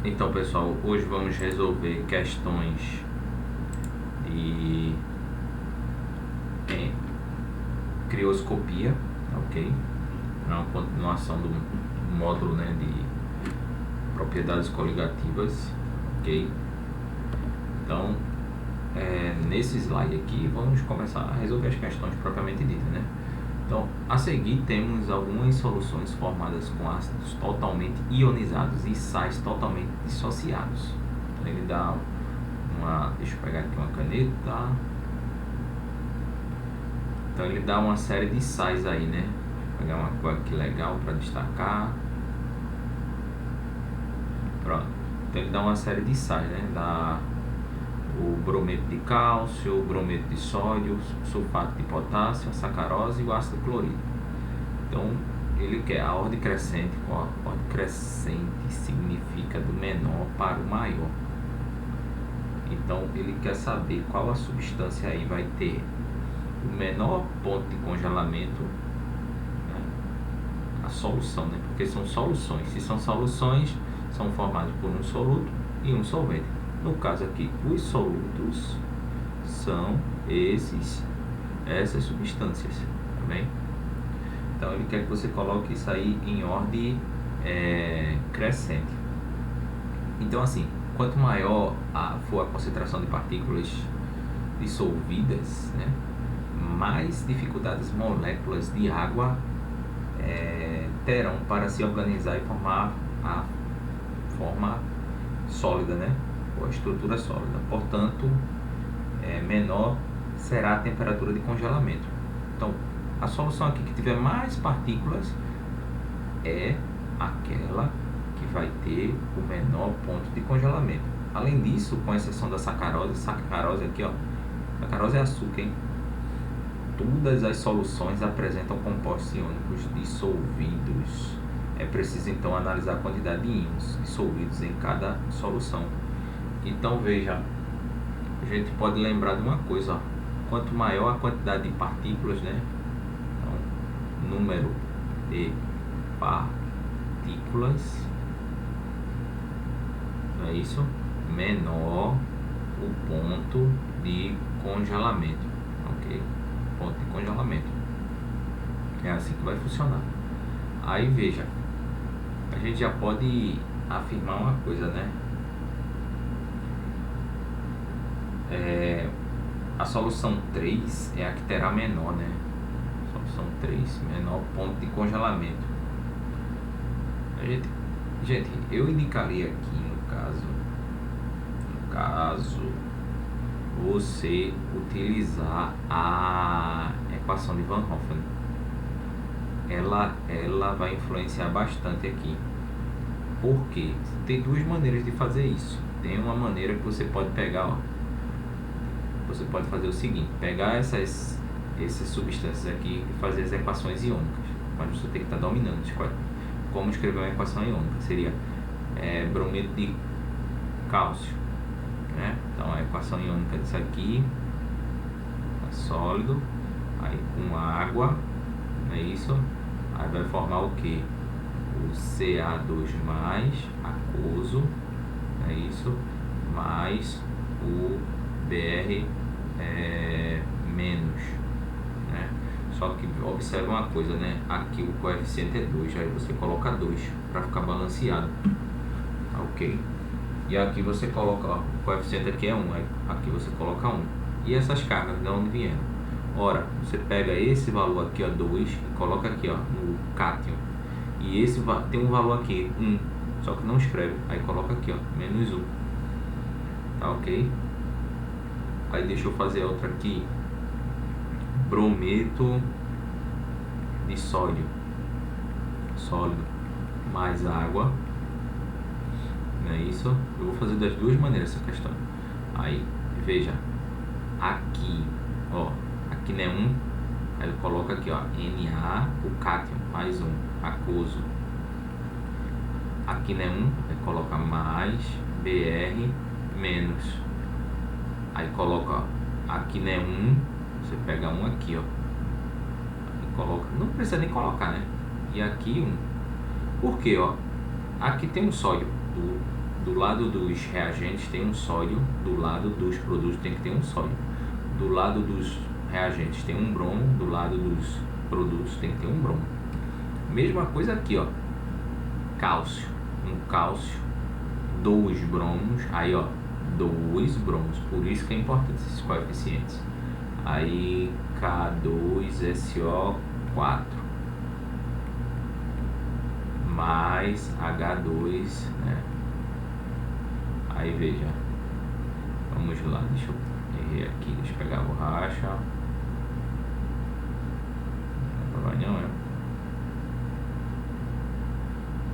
Então, pessoal, hoje vamos resolver questões de crioscopia, ok? É uma continuação do módulo, né, de propriedades coligativas, ok? Então, nesse slide aqui, vamos começar a resolver as questões propriamente ditas, né? Então, a seguir temos algumas soluções formadas com ácidos totalmente ionizados e sais totalmente dissociados. Então, ele dá deixa eu pegar aqui uma caneta. Então ele dá uma série de sais aí, né? Vou pegar uma cor aqui legal para destacar. Pronto. Então ele dá uma série de sais, né? Dá o brometo de cálcio, o brometo de sódio, o sulfato de potássio, a sacarose e o ácido clorídrico. Então ele quer a ordem crescente. A ordem crescente significa do menor para o maior. Então ele quer saber qual a substância aí vai ter o menor ponto de congelamento, né? A solução, né? Porque são soluções. Se são soluções, são formados por um soluto e um solvente. No caso aqui, os solutos são essas substâncias, tá bem? Então ele quer que você coloque isso aí em ordem crescente. Então assim, quanto maior for a concentração de partículas dissolvidas, né, mais dificuldades as moléculas de água terão para se organizar e formar a forma sólida, né, ou a estrutura sólida. Portanto, menor será a temperatura de congelamento. Então, a solução aqui que tiver mais partículas é aquela que vai ter o menor ponto de congelamento. Além disso, com exceção da sacarose aqui, ó, sacarose é açúcar, hein? Todas as soluções apresentam compostos iônicos dissolvidos. É preciso então analisar a quantidade de íons dissolvidos em cada solução. Então veja, a gente pode lembrar de uma coisa, ó. Quanto maior a quantidade de partículas, né? Então, número de partículas, não é isso? Menor o ponto de congelamento, ok? Ponto de congelamento. É assim que vai funcionar. Aí veja, a gente já pode afirmar uma coisa, né? A solução 3 é a que terá menor, né? Solução 3, menor ponto de congelamento. Gente, eu indicaria aqui no caso você utilizar a equação de Van Hoffen. Ela vai influenciar bastante aqui. Porque tem duas maneiras de fazer isso. Tem uma maneira que você pode pegar, ó. Você pode fazer o seguinte: pegar essas substâncias aqui e fazer as equações iônicas. Mas você tem que estar dominando como escrever uma equação iônica. Seria brometo de cálcio, né? Então a equação iônica disso aqui é sólido, aí com água, não é isso? Aí vai formar o que? O Ca2+, aquoso, não é isso? Mais o Br menos, né? Só que observa uma coisa, né? Aqui o coeficiente é 2, aí você coloca 2 para ficar balanceado, ok? E aqui você coloca, ó, o coeficiente aqui é 1, aqui você coloca 1. E essas cargas de onde vieram? Ora, você pega esse valor aqui, ó, 2, e coloca aqui, ó, no cátion. E esse tem um valor aqui, 1, só que não escreve. Aí coloca aqui, ó, menos 1. Tá ok? Aí deixa eu fazer outra aqui. Brometo de sódio sólido mais água, não é isso? Eu vou fazer das duas maneiras essa questão. Aí, veja, aqui, ó, aqui não é 1, aí eu coloco aqui, ó, Na, o cátion, mais 1, aquoso. Aqui não é 1, aí coloca mais, Br, menos. Aí coloca, ó, aqui não é 1, você pega 1 aqui, ó, e coloca, não precisa nem colocar, né? E aqui 1. Por quê, ó? Aqui tem um sódio, do lado dos reagentes tem um sódio, do lado dos produtos tem que ter um sódio. Do lado dos reagentes tem um bromo, do lado dos produtos tem que ter um bromo. Mesma coisa aqui, ó. Cálcio, um cálcio, 2 bromos, aí ó, 2 bromos, por isso que é importante esses coeficientes. Aí K2SO4 mais H2, né? Aí veja, vamos lá, deixa eu errei aqui, deixa eu pegar a borracha. Não vai não, é?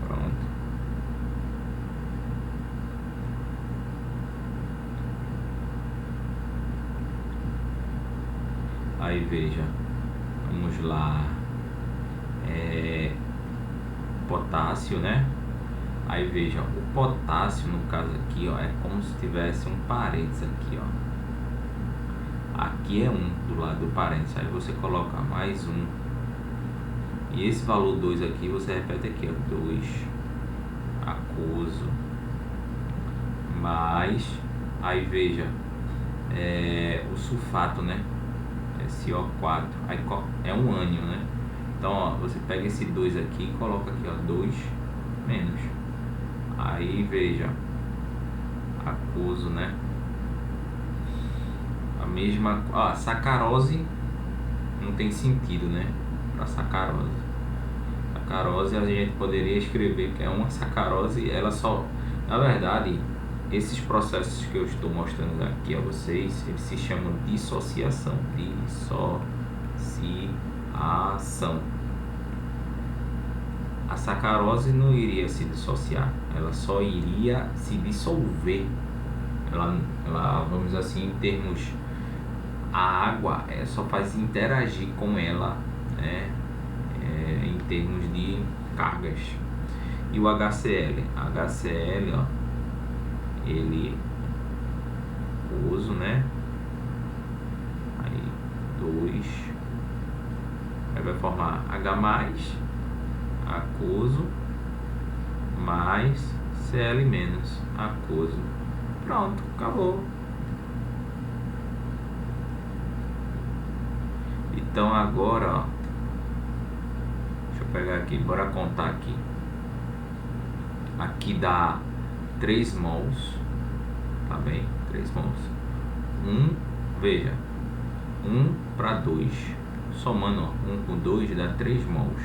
Pronto. Aí veja, vamos lá, potássio, né? Aí veja, o potássio no caso aqui, ó, é como se tivesse um parênteses aqui, ó. Aqui é 1 do lado do parênteses, aí você coloca mais 1. E esse valor 2 aqui, você repete aqui, ó, 2 aquoso mais, aí veja, o sulfato, né? SO4, aí é um ânion, né? Então, ó, você pega esse 2 aqui e coloca aqui, ó, 2 menos. Aí veja, aquoso, né? A mesma, ó, sacarose não tem sentido, né? Para sacarose. Sacarose a gente poderia escrever que é uma sacarose, ela só, na verdade, esses processos que eu estou mostrando aqui a vocês, eles se chamam dissociação. Dissociação. A sacarose não iria se dissociar, ela só iria se dissolver. Ela vamos dizer assim, em termos, a água só faz interagir com ela, né? Em termos de cargas. E o HCl, ó, ele uso, né? Aí 2, aí vai formar H+, aquoso, mais Cl- aquoso. Pronto, acabou. Então agora, ó, deixa eu pegar aqui, bora contar aqui. Aqui dá 3 mols, tá bem? 3 mols. Veja, 1 para 2, somando, ó, 1 com 2 dá 3 mols.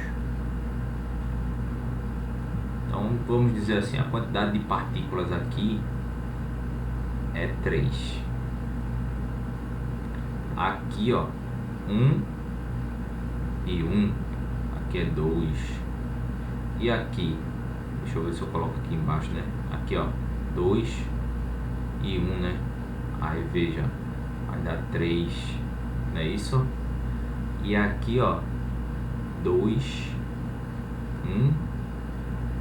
Então vamos dizer assim, a quantidade de partículas aqui é 3. Aqui, ó, 1 e 1, aqui é 2. E aqui, deixa eu ver se eu coloco aqui embaixo, né? Aqui, ó, 2 e 1, né? Aí veja, vai dar 3, não é isso? E aqui, ó, 2, 1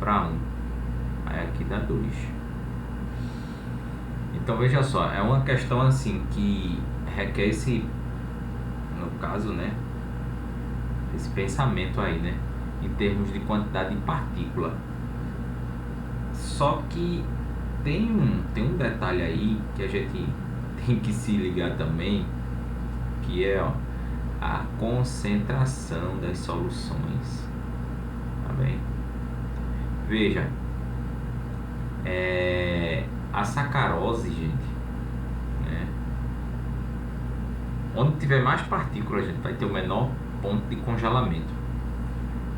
para 1. Aí aqui dá 2. Então veja só, é uma questão assim que requer esse, no caso, né, esse pensamento aí, né, em termos de quantidade de partícula. Só que tem um detalhe aí que a gente tem que se ligar também, que é, ó, a concentração das soluções, tá bem? Veja, a sacarose, gente, né? Onde tiver mais partículas, a gente vai ter o menor ponto de congelamento.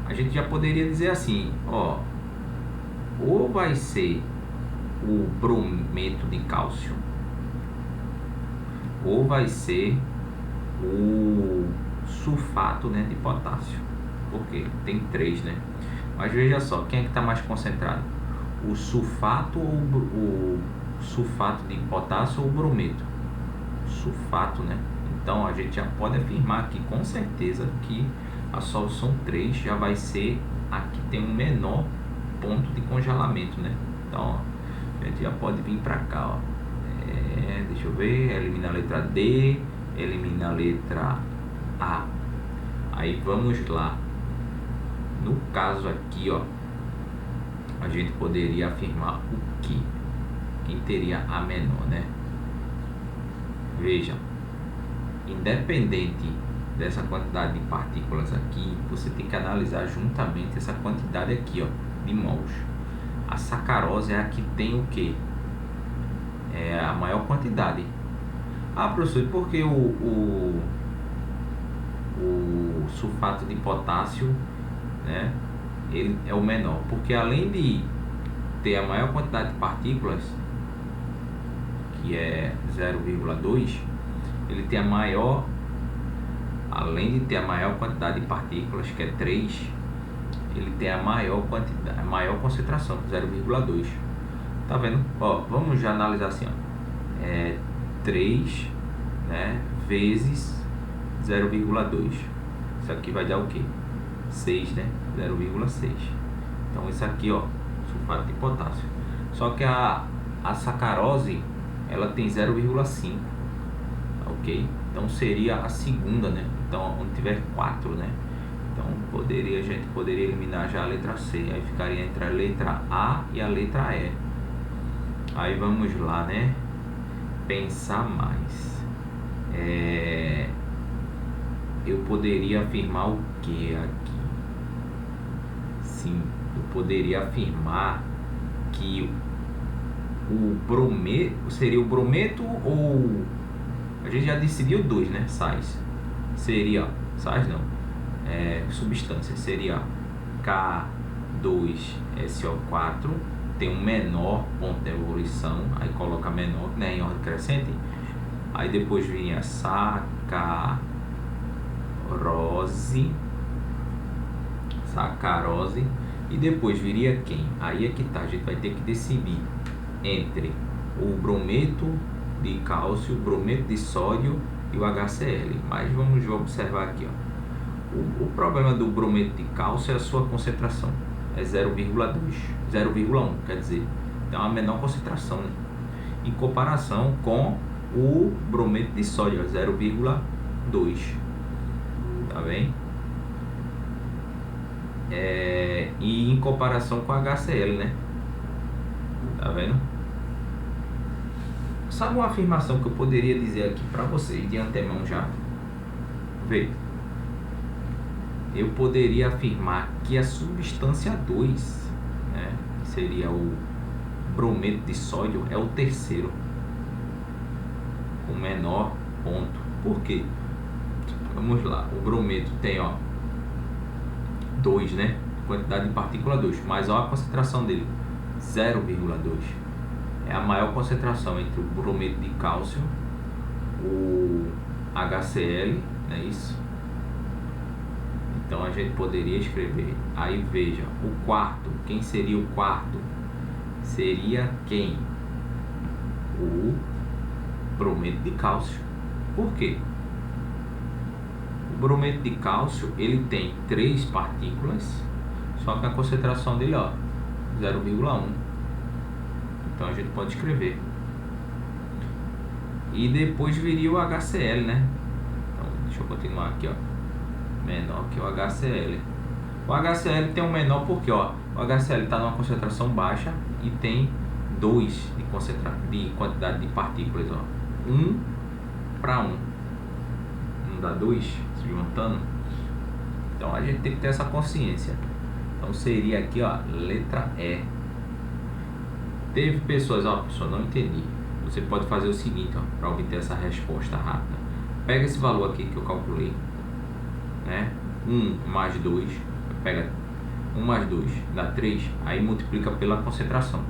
A gente já poderia dizer assim, ó, ou vai ser o brometo de cálcio, ou vai ser o sulfato, né, de potássio. Porque tem 3, né? Mas veja só, quem é que está mais concentrado? O sulfato ou o sulfato de potássio ou o brometo? Sulfato, né? Então a gente já pode afirmar aqui com certeza que a solução 3 já vai ser a que tem um menor ponto de congelamento, né? Então, ó, a gente já pode vir para cá, ó. Deixa eu ver, elimina a letra D, elimina a letra A. Aí vamos lá. No caso aqui, ó, a gente poderia afirmar o que? teria a menor, né? Veja, independente dessa quantidade de partículas aqui, você tem que analisar juntamente essa quantidade aqui, ó, de mols. A sacarose é a que tem o que? É a maior quantidade. Ah, professor, e por que o sulfato de potássio, né, ele é o menor? Porque além de ter a maior quantidade de partículas, que é 0,2, ele tem a maior, além de ter a maior quantidade de partículas, que é 3, ele tem a maior quantidade, a maior concentração, 0,2. Tá vendo? Ó, vamos já analisar assim, ó. 3, né, vezes 0,2. Isso aqui vai dar o quê? 6, né? 0,6. Então isso aqui, ó, sulfato de potássio. Só que a sacarose, ela tem 0,5, ok? Então seria a segunda, né? Então onde tiver 4, né? Então a gente poderia eliminar já a letra C. Aí ficaria entre a letra A e a letra E. Aí vamos lá, né? Pensar mais. Eu poderia afirmar o que aqui? Sim, eu poderia afirmar que o brometo seria o brometo, ou a gente já decidiu dois, né? Sais. Seria, sais não, substância, seria K2SO4, tem um menor ponto de evolução, aí coloca menor, né, em ordem crescente. Aí depois vinha sacarose, e depois viria quem? Aí é que tá, a gente vai ter que decidir entre o brometo de cálcio, o brometo de sódio e o HCl. Mas vamos observar aqui, ó. O problema do brometo de cálcio é a sua concentração, é 0,1, quer dizer, então a menor concentração, né? Em comparação com o brometo de sódio, 0,2, tá bem? E em comparação com a HCl, né? Tá vendo? Sabe uma afirmação que eu poderia dizer aqui para vocês de antemão já? Vê. Eu poderia afirmar que a substância 2, né, que seria o brometo de sódio, é o terceiro, o menor ponto. Por quê? Vamos lá, o brometo tem, ó, 2, né? Quantidade de partícula 2, mas olha a concentração dele, 0,2. É a maior concentração entre o brometo de cálcio, o HCl, não é isso? Então a gente poderia escrever, aí veja, o quarto, quem seria o quarto? Seria quem? O brometo de cálcio. Por quê? O brometo de cálcio, ele tem 3 partículas, só que a concentração dele, ó, 0,1. Então a gente pode escrever. E depois viria o HCl, né? Então deixa eu continuar aqui, ó. Menor que o HCl. O HCl tem um menor porque, ó, o HCl está numa concentração baixa e tem 2 de quantidade de partículas, ó. 1 para 1. Não dá 2 se juntando? Então a gente tem que ter essa consciência. Então seria aqui, ó, letra E. Teve pessoas, ó, pessoal, não entendi. Você pode fazer o seguinte, ó, para obter essa resposta rápida. Pega esse valor aqui que eu calculei, né? 1 mais 2, pega 1 mais 2 dá 3, aí multiplica pela concentração.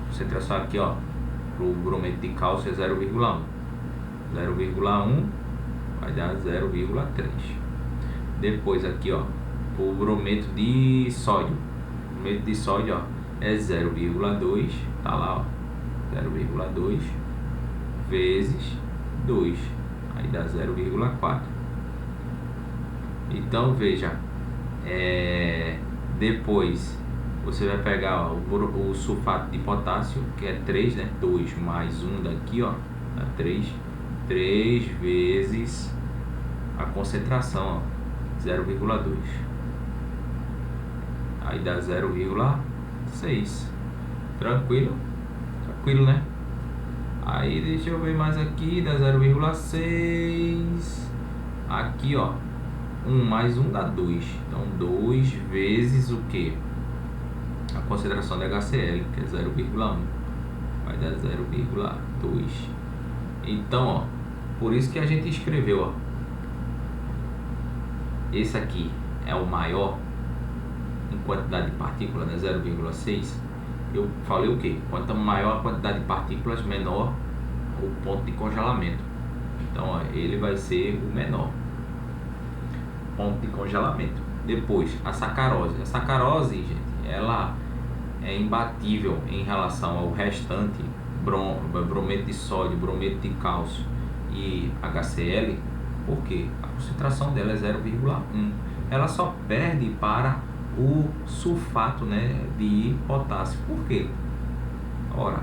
Concentração aqui, ó, pro brometo de cálcio é 0,1. 0,1 vai dar 0,3. Depois aqui, ó, o brometo de sódio. O brometo de sódio, ó, é 0,2, tá lá, ó, 0,2 vezes 2, aí dá 0,4. Então veja, depois você vai pegar, ó, o sulfato de potássio, que é 3, né? 2 mais 1 daqui, ó, dá 3 vezes a concentração, ó, 0,2, aí dá 0,6. Tranquilo? Tranquilo, né? Aí deixa eu ver mais aqui, dá 0,6. Aqui, ó, 1 mais 1 dá 2. Então 2 vezes o que? A concentração da HCl, que é 0,1. Vai dar 0,2. Então, ó, por isso que a gente escreveu, ó, esse aqui é o maior em quantidade de partículas, né? 0,6. Eu falei o que? Quanto maior a quantidade de partículas, menor o ponto de congelamento. Então, ó, ele vai ser o menor ponto de congelamento. Depois, a sacarose. A sacarose, gente, ela é imbatível em relação ao restante, brometo de sódio, brometo de cálcio e HCl, porque a concentração dela é 0,1. Ela só perde para o sulfato, né, de potássio. Por quê? Ora,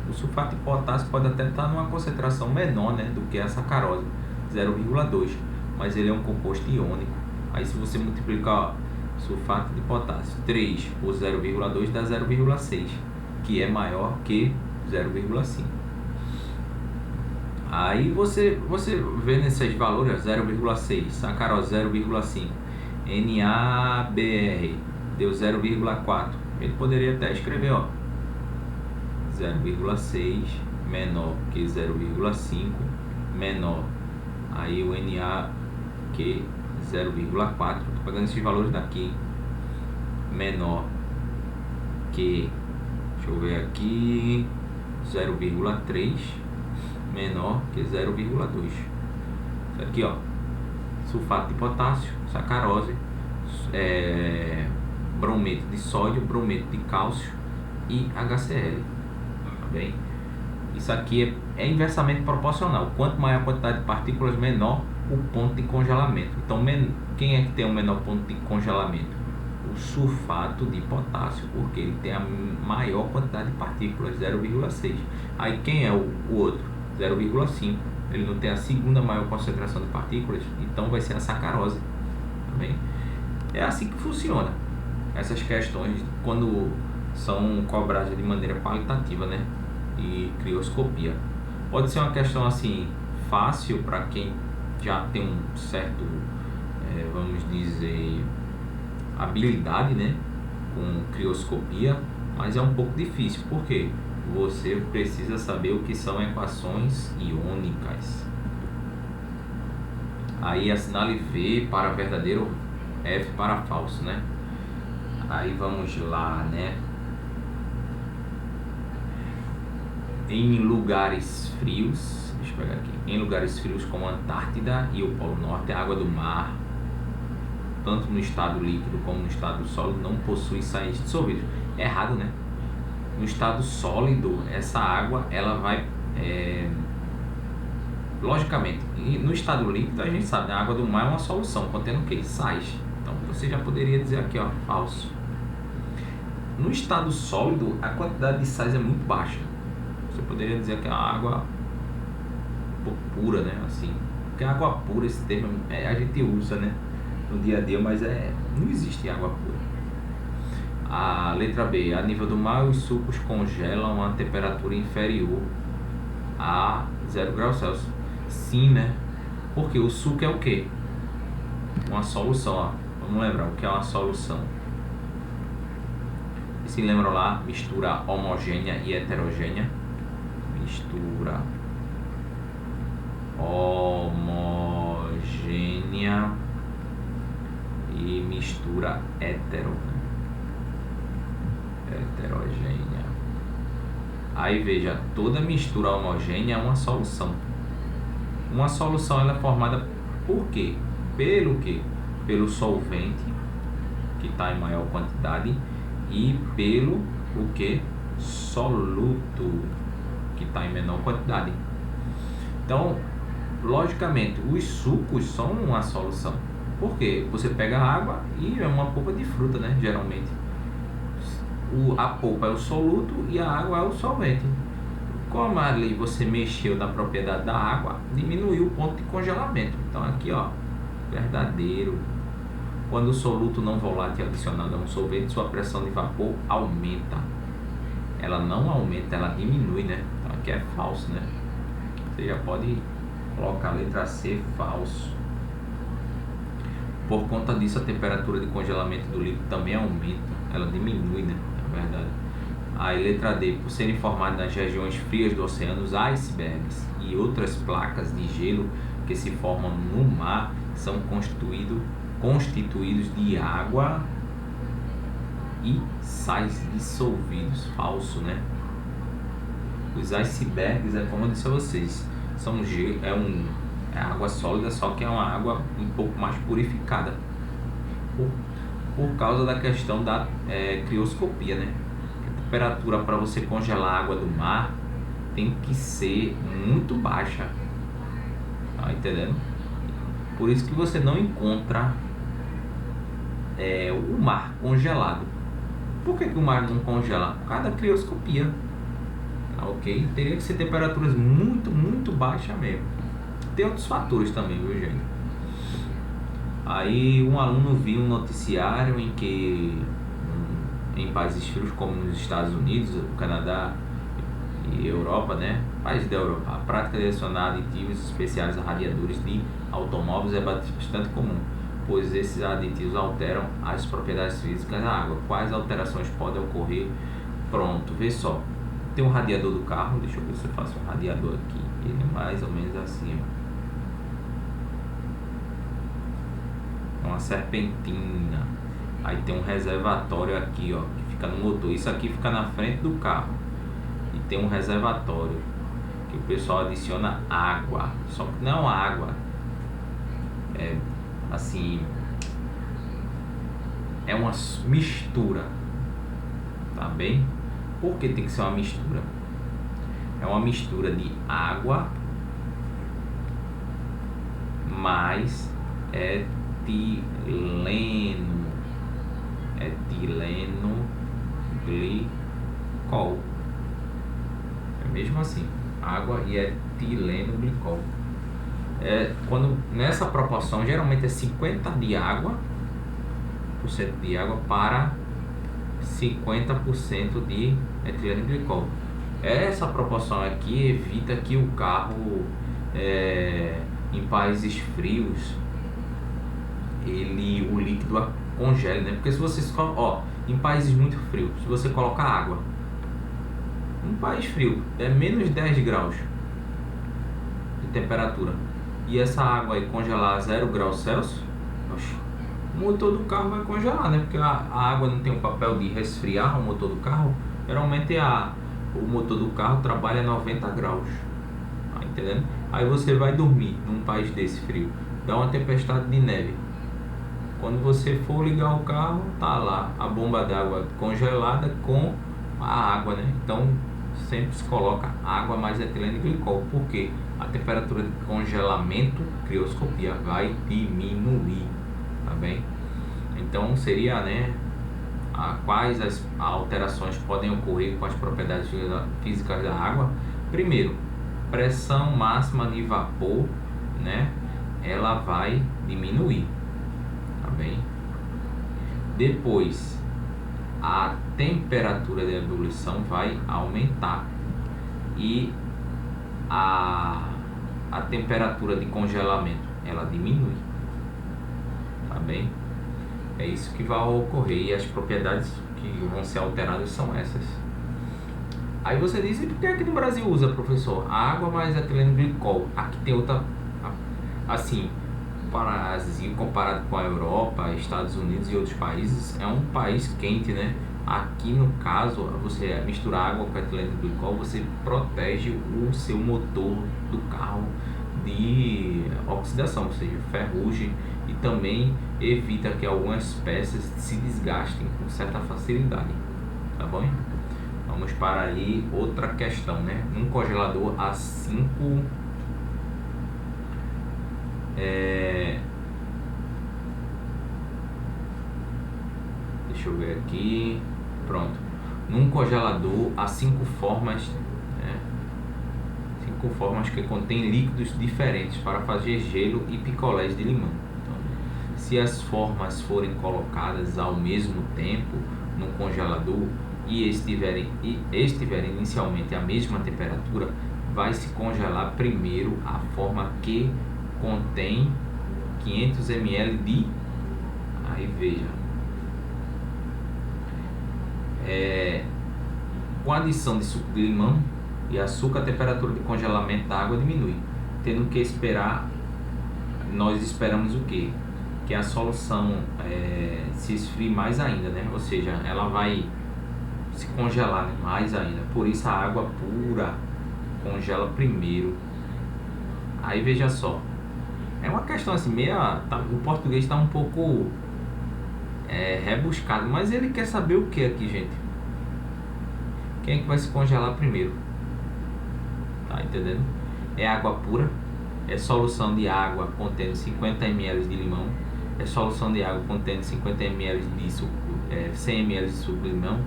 o sulfato de potássio pode até estar numa concentração menor, né, do que a sacarose, 0,2, mas ele é um composto iônico. Aí se você multiplicar, ó, sulfato de potássio 3 por 0,2 dá 0,6, que é maior que 0,5. Aí você vê nesses valores, 0,6, sacarose 0,5, NaBr deu 0,4. Ele poderia até escrever, ó, 0,6 menor que 0,5 menor, aí o Na que 0,4. Estou pegando esses valores daqui, menor que, deixa eu ver aqui, 0,3 menor que 0,2. Isso aqui, ó, sulfato de potássio, sacarose, brometo de sódio, brometo de cálcio e HCl. Tá bem? Isso aqui é inversamente proporcional. Quanto maior a quantidade de partículas, menor o ponto de congelamento. Então, quem é que tem o menor ponto de congelamento? O sulfato de potássio, porque ele tem a maior quantidade de partículas, 0,6. Aí quem é o outro? 0,5. Ele não tem a segunda maior concentração de partículas, então vai ser a sacarose. Tá bem? É assim que funciona essas questões quando são cobradas de maneira qualitativa, né? E crioscopia. Pode ser uma questão assim fácil para quem já tem um certo, vamos dizer, habilidade, né, com crioscopia, mas é um pouco difícil, porque você precisa saber o que são equações iônicas. Aí assinale V para verdadeiro, F para falso, né? Aí vamos lá, né? Em lugares frios, deixa eu pegar aqui, em lugares frios como a Antártida e o Polo Norte, a água do mar, tanto no estado líquido como no estado sólido, não possui sais dissolvidos. É errado, né? No estado sólido, essa água, ela vai, logicamente, e no estado líquido a gente sabe, a água do mar é uma solução, contendo o quê? Sais. Então você já poderia dizer aqui, ó, falso. No estado sólido, a quantidade de sais é muito baixa. Você poderia dizer que é uma água um pouco pura, né? Assim, porque água pura, esse termo a gente usa, né, no dia a dia, mas não existe água pura. A letra B, a nível do mar, os sucos congelam a temperatura inferior a 0 graus Celsius. Sim, né? Porque o suco é o quê? Uma solução, ó. Vamos lembrar o que é uma solução. E se lembram lá, mistura homogênea e heterogênea. Mistura homogênea e mistura heterogênea. Aí veja, toda mistura homogênea é uma solução. Uma solução ela é formada por quê? Pelo quê? Pelo solvente, que está em maior quantidade, e pelo o que? Soluto, que está em menor quantidade. Então, logicamente, os sucos são uma solução. Por quê? Você pega a água e é uma polpa de fruta, né? Geralmente. A polpa é o soluto e a água é o solvente. Como ali você mexeu na propriedade da água, diminuiu o ponto de congelamento. Então aqui, ó, verdadeiro. Quando o soluto não volátil é adicionado a um solvente, sua pressão de vapor aumenta. ela não aumenta, ela diminui, né? Então aqui é falso, né? Você já pode colocar a letra C, falso. Por conta disso, a temperatura de congelamento do líquido também aumenta, ela diminui, né? Na verdade. Aí, letra D, por serem formados nas regiões frias do oceano, os icebergs e outras placas de gelo que se formam no mar são constituídos de água e sais dissolvidos. Falso, né? Os icebergs, como eu disse a vocês, são é água sólida, só que é uma água um pouco mais purificada por causa da questão da crioscopia, né? A temperatura para você congelar a água do mar tem que ser muito baixa, tá entendendo? Por isso que você não encontra o mar congelado. Por que o mar não congela? Por causa da crioscopia, tá ok? Teria que ser temperaturas muito, muito baixas mesmo. Tem outros fatores também, viu, gente? Aí um aluno viu um noticiário em que em países frios como nos Estados Unidos, o Canadá e Europa, né? Países da Europa, a prática de adicionar aditivos especiais a radiadores de automóveis é bastante comum, pois esses aditivos alteram as propriedades físicas da água. Quais alterações podem ocorrer? Pronto, vê só. Tem um radiador do carro, deixa eu ver se eu faço um radiador aqui. Ele é mais ou menos assim, ó. Uma serpentina. Aí tem um reservatório aqui, ó, que fica no motor. Isso aqui fica na frente do carro. E tem um reservatório que o pessoal adiciona água. Só que não água. É assim, é uma mistura. Tá bem? Por que tem que ser uma mistura? É uma mistura de água mais etileno glicol. É mesmo assim, água e etileno glicol. Quando nessa proporção, geralmente é 50 de água por cento de água para 50% de etileno glicol. Essa proporção aqui evita que o carro em países frios o líquido congele, né? Porque se você em países muito frios, se você colocar água, um país frio é menos 10 graus de temperatura e essa água aí congelar a 0 graus Celsius, o motor do carro vai congelar, né? Porque a água não tem o papel de resfriar o motor do carro. Geralmente o motor do carro trabalha a 90 graus, tá entendendo? Aí você vai dormir num país desse frio, dá uma tempestade de neve. Quando você for ligar o carro, tá lá a bomba d'água congelada com a água, né? Então sempre se coloca água mais etileno glicol, porque a temperatura de congelamento, crioscopia, vai diminuir, tá bem? Então seria, né, quais as alterações podem ocorrer com as propriedades físicas da água? Primeiro, pressão máxima de vapor, né? Ela vai diminuir, tá bem? Depois, a temperatura de ebulição vai aumentar e a temperatura de congelamento ela diminui, tá bem? É isso que vai ocorrer e as propriedades que vão ser alteradas são essas. Aí você diz, e por que aqui no Brasil usa, professor? A água mais etileno glicol. Aqui tem outra, assim, Brasil comparado com a Europa, Estados Unidos e outros países, é um país quente, né? Aqui no caso, você misturar água com etileno glicol, você protege o seu motor do carro de oxidação, ou seja, ferrugem, e também evita que algumas peças se desgastem com certa facilidade, tá bom? Vamos para aí outra questão, né? Um congelador a 5 deixa eu ver aqui, pronto. Num congelador há 5 formas, né? 5 formas que contêm líquidos diferentes para fazer gelo e picolés de limão. Então, se as formas forem colocadas ao mesmo tempo no congelador, e estiver inicialmente à mesma temperatura, vai se congelar primeiro a forma que contém 500 ml de... Aí veja, com a adição de suco de limão e açúcar, a temperatura de congelamento da água diminui, tendo que esperar. Nós esperamos o quê? Que a solução se esfrie mais ainda, né? Ou seja, ela vai se congelar mais ainda. Por isso a água pura congela primeiro. Aí veja só, é uma questão assim o português está um pouco rebuscado, mas ele quer saber o que aqui, gente? Quem é que vai se congelar primeiro? Tá entendendo? É água pura, é solução de água contendo 50 ml de limão, é solução de água contendo 50 ml de suco, 100 ml de suco de limão,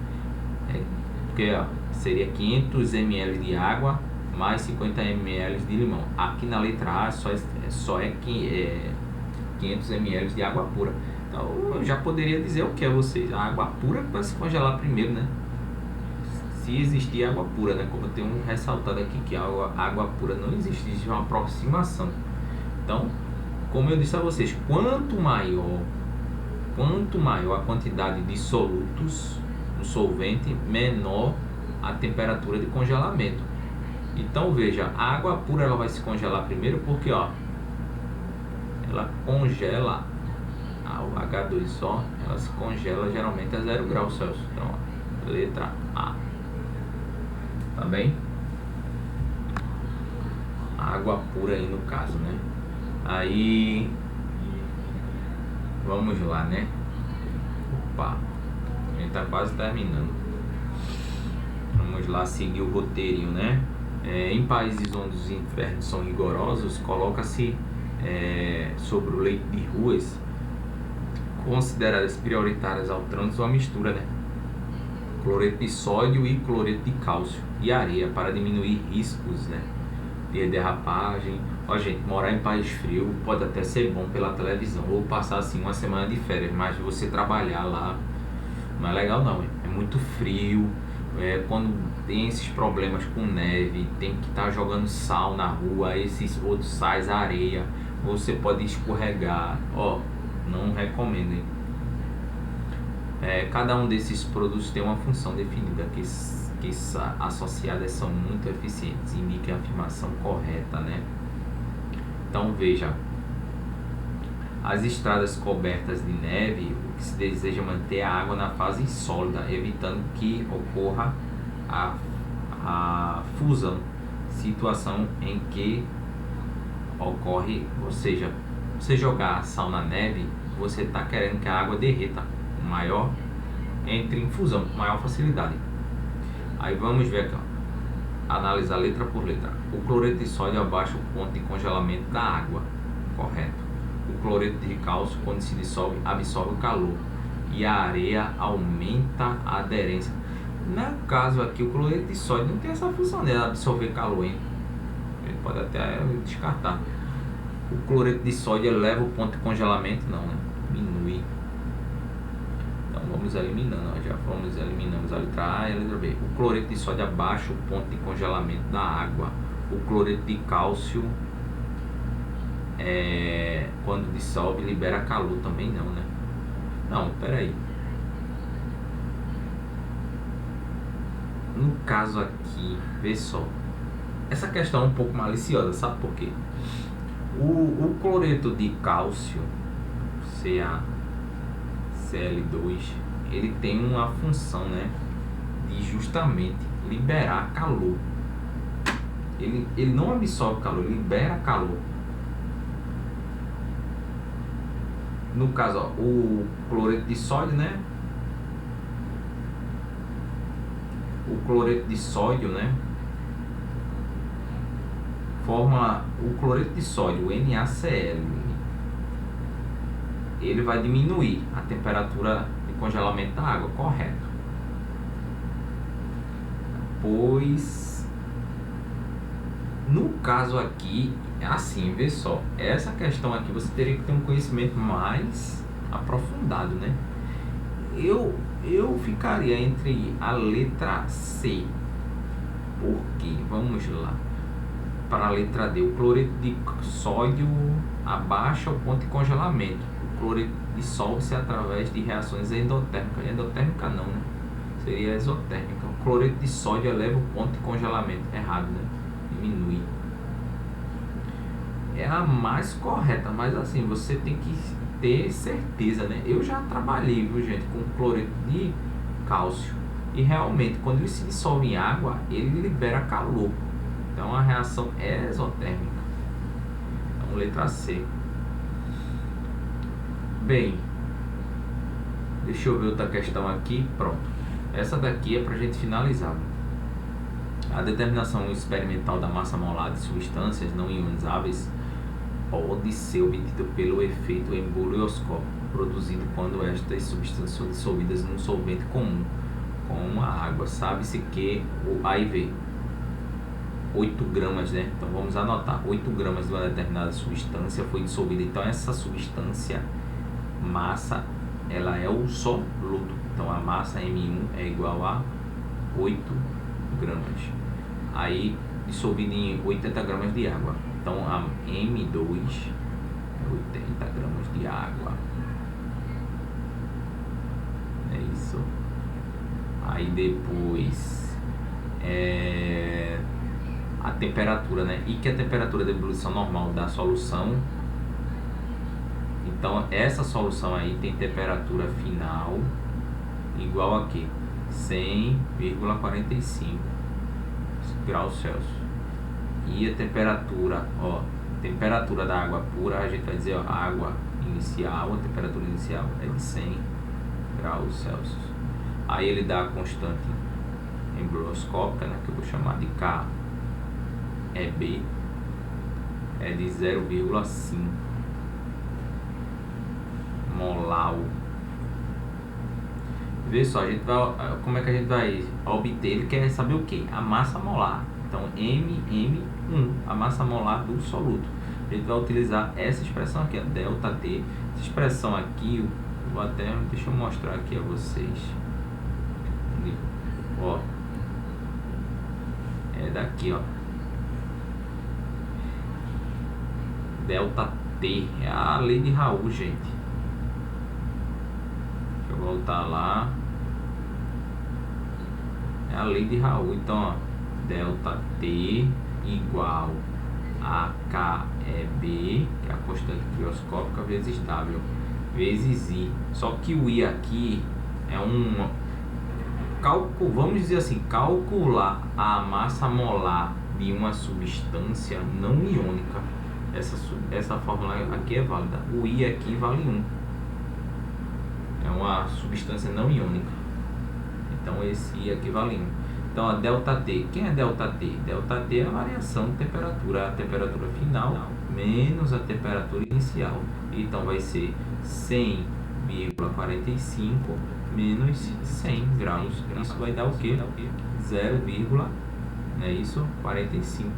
porque seria 500 ml de água mais 50 ml de limão. Aqui na letra A só é 500 ml de água pura. Então eu já poderia dizer o que a vocês: a água pura vai se congelar primeiro, né? Se existir água pura, né? Como eu tenho ressaltado aqui que a água pura não existe, existe uma aproximação. Então, como eu disse a vocês, quanto maior a quantidade de solutos no solvente, menor a temperatura de congelamento. Então veja, a água pura ela vai se congelar primeiro porque ela congela o H2O, ela se congela geralmente a 0 graus Celsius. Então, letra A. Tá bem? A água pura aí no caso, né? Aí vamos lá, né? Opa, a gente tá quase terminando. Vamos lá seguir o roteirinho, né? Em países onde os invernos são rigorosos, coloca-se sobre o leito de ruas consideradas prioritárias ao trânsito a mistura, né? Cloreto de sódio e cloreto de cálcio e areia para diminuir riscos, né, de derrapagem. Ó, gente, morar em país frio pode até ser bom pela televisão ou passar assim uma semana de férias, mas você trabalhar lá não é legal não, é muito frio. Quando tem esses problemas com neve, tem que estar jogando sal na rua, esses outros sais, areia, você pode escorregar. Ó, não recomendo, hein? Cada um desses produtos tem uma função definida que associadas são muito eficientes, indica a afirmação correta, né? Então veja, as estradas cobertas de neve, o que se deseja é manter a água na fase sólida, evitando que ocorra a fusão, situação em que ocorre, ou seja, você jogar sal na neve, você está querendo que a água derreta, entre em fusão com maior facilidade. Aí vamos ver aqui, ó. Analisar letra por letra. O cloreto de sódio abaixa o ponto de congelamento da água, correto. O cloreto de cálcio, quando se dissolve, absorve o calor, e a areia aumenta a aderência. No caso aqui, o cloreto de sódio não tem essa função de absorver calor, hein? Ele pode até descartar. O cloreto de sódio eleva o ponto de congelamento, não, né? Diminui. Então vamos eliminando, ó. Já eliminamos a letra A e a letra B. O cloreto de sódio abaixa o ponto de congelamento da água. O cloreto de cálcio, quando dissolve, libera calor, também não, né? Não, peraí. No caso aqui, vê só, essa questão é um pouco maliciosa, sabe por quê? O cloreto de cálcio, CaCl2, ele tem uma função, né, de justamente liberar calor. Ele não absorve calor, ele libera calor. No caso, ó, o cloreto de sódio, né? O cloreto de sódio, né, forma o cloreto de sódio, o NaCl. Ele vai diminuir a temperatura de congelamento da água, correto? Pois no caso aqui é assim, vê só, essa questão aqui você teria que ter um conhecimento mais aprofundado, né? Eu eu ficaria entre a letra C. Por quê? Vamos lá. Para a letra D, o cloreto de sódio abaixa o ponto de congelamento. O cloreto dissolve-se através de reações endotérmicas. Endotérmica não, né? Seria exotérmica. O cloreto de sódio eleva o ponto de congelamento. Errado, né? Diminui. É a mais correta, mas assim, você tem que ter certeza, né? Eu já trabalhei, viu, gente, com cloreto de cálcio. E realmente, quando ele se dissolve em água, ele libera calor. Então a reação é exotérmica. Então, letra C. Bem, deixa eu ver outra questão aqui. Pronto. Essa daqui é para a gente finalizar. A determinação experimental da massa molar de substâncias não ionizáveis pode ser obtida pelo efeito embrioscópico, produzido quando estas substâncias são dissolvidas num solvente comum, como a água. Sabe-se que o AIV 8 gramas, né? Então vamos anotar, 8 gramas de uma determinada substância foi dissolvida. Então essa substância, massa, ela é o soluto. Então a massa M1 é igual a 8 gramas. Aí dissolvido em 80 gramas de água. Então a M2 é 80 gramas de água. É isso. Aí depois a temperatura, né? E que a temperatura de ebulição normal da solução. Então essa solução aí tem temperatura final igual a quê? 100,45 graus Celsius. E a temperatura, ó, temperatura da água pura, a gente vai dizer, ó, a água inicial, a temperatura inicial é de 100 graus Celsius. Aí ele dá a constante embrioscópica, né, que eu vou chamar de K, é B, é de 0,5 molar. Vê só, a gente vai, como é que a gente vai obter? Ele quer saber o que? A massa molar. Então MM1, a massa molar do soluto. A gente vai utilizar essa expressão aqui, a delta T. Essa expressão aqui, eu vou até, deixa eu mostrar aqui a vocês. Ó, é daqui, ó. Delta T é a lei de Raul, gente. Deixa eu voltar lá. É a lei de Raul. Então, ó, delta T igual a KEB, que é a constante crioscópica, vezes W, vezes I. Só que o I aqui é um cálculo, vamos dizer assim, calcular a massa molar de uma substância não iônica. Essa fórmula aqui é válida. O I aqui vale 1. É uma substância não iônica. Então esse I aqui vale 1. Então a delta T, quem é delta T? Delta T é a variação de temperatura, a temperatura final menos a temperatura inicial. Então vai ser 100,45 menos 100 graus. Isso vai dar o quê? 0, não é isso? 45.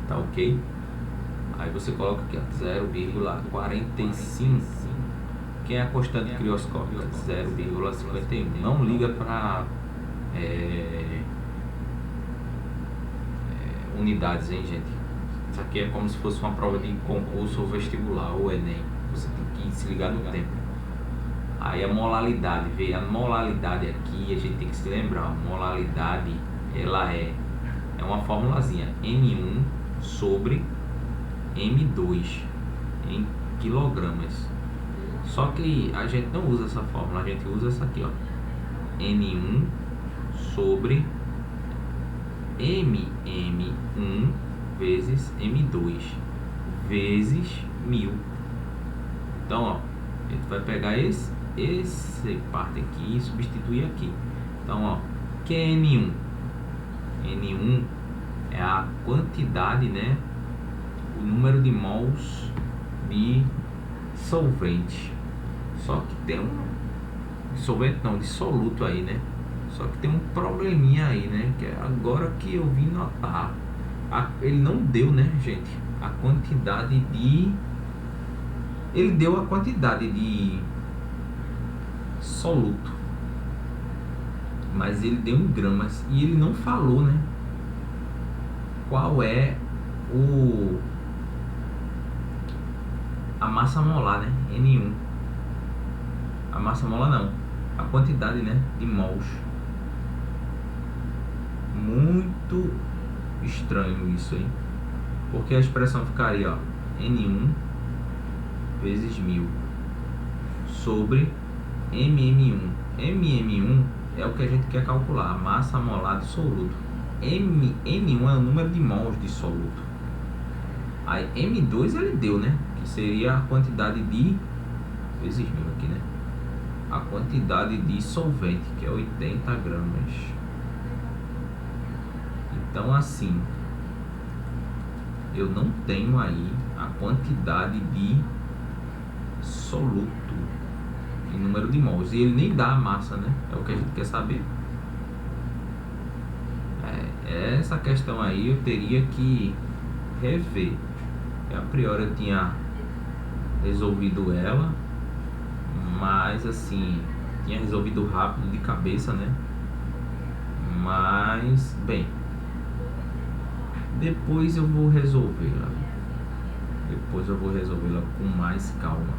Tá ok? Aí você coloca aqui, ó, 0,45. Quem é a constante crioscópica? 0,51. Não liga para unidades, hein, gente? Isso aqui é como se fosse uma prova de concurso ou vestibular ou Enem. Você tem que se ligar no tempo. Aí a molalidade, vê, a molalidade aqui a gente tem que se lembrar. A molalidade, ela é uma formulazinha, M1 sobre M2 em quilogramas. Só que a gente não usa essa fórmula, a gente usa essa aqui, ó, N1 sobre MM1 vezes M2 vezes 1000. Então, ó, a gente vai pegar essa parte aqui e substituir aqui. Então, ó, que é N1? N1 é a quantidade, né, o número de mols de solvente. Só que tem um solvente não, de soluto aí, né? Só que tem um probleminha aí, né? Que é agora que eu vim notar. Ele não deu, né, gente? A quantidade de... Ele deu a quantidade de soluto. Mas ele deu em gramas e ele não falou, né? Qual é a massa molar, né? N1. A massa molar não. A quantidade, né? De mols. Muito estranho isso, hein? Porque a expressão ficaria, ó, N1 vezes 1000 sobre MM1. MM1 é o que a gente quer calcular, a massa molar de soluto. N1 é o número de mols de soluto. Aí M2 ele deu, né? Que seria a quantidade de vezes 1000 aqui, né? A quantidade de solvente, que é 80 gramas. Então assim, eu não tenho aí a quantidade de soluto em número de mols. E ele nem dá a massa, né? É o que a gente quer saber. Essa questão aí eu teria que rever. A priori eu tinha resolvido ela, mas assim, tinha resolvido rápido de cabeça, né? Mas, bem, depois eu vou resolvê-la. Depois eu vou resolvê-la com mais calma.